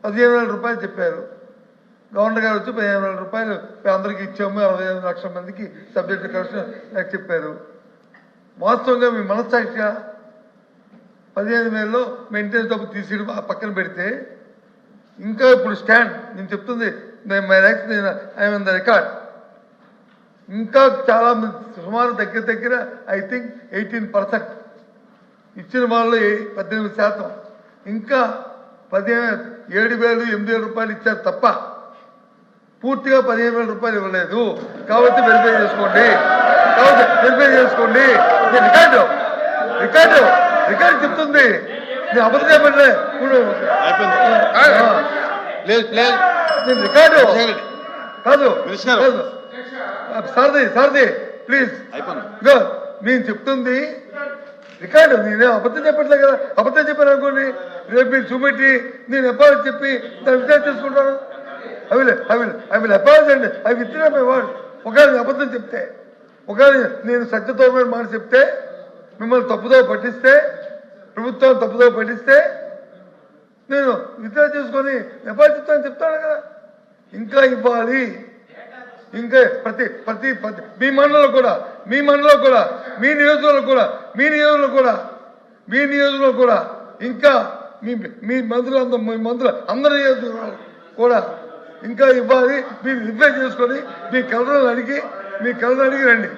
15,000 రూపాయలు చెప్పారు. గవర్నర్ గారు వచ్చి 15,000 రూపాయలు అందరికీ ఇచ్చాము, 65 లక్షల మందికి సబ్జెక్ట్ కరెక్షన్ చెప్పారు. వాస్తవంగా మీ మనస్సాక్షిగా 15,000లో మెయింటెనెన్స్ డబ్బు తీసి పక్కన పెడితే ఇంకా ఇప్పుడు స్టాండ్ నేను చెప్తుంది ఐఎమ్ ద రికార్డ్. ఇంకా చాలా సుమారు దగ్గర ఐ థింక్ 18% ఇచ్చిన వాళ్ళు 18%. ఇంకా 7,000 8,000 రూపాయలు ఇచ్చారు తప్ప పూర్తిగా 15,000 రూపాయలు ఇవ్వలేదు. కాబట్టి వెరిఫై చేసుకోండి. రికార్డు చెప్తుంది. నేను అబద్ధం చెప్పట్లే. నేను రికార్డు కాదు సారథి ప్లీజ్ నేను చెప్తుంది రికార్డు. నేనే అబద్ధం చెప్పట్లే కదా. అబద్ధం చెప్పాను అనుకోండి, రేపు మీరు చూపెట్టి నేను ఎప్పుడు చెప్పి దాన్ని విచారణ చేసుకుంటాను. ఐ విల్ అపాలజైజ్ అండి. I withdraw my word. ఒకవేళ అబద్ధం చెప్తే, ఒకవేళ నేను సత్యతోమైన మాట చెప్తే, మిమ్మల్ని తప్పుదో పట్టిస్తే, ప్రభుత్వం తప్పుదో పట్టిస్తే నేను విత్డ్రా చేసుకొని ఎప్పుడు చెప్తాను కదా. ఇంకా ఇవ్వాలి. ఇంకా ప్రతి మీ మండలంలో కూడా మీ నియోజకవర్గంలో కూడా ఇంకా మీ మంత్రులు అందరి నియోజకవర్గాలు కూడా ఇంకా ఇవ్వాలి. మీరు రిప్లై చేసుకొని మీ కలర్ అడిగి రండి.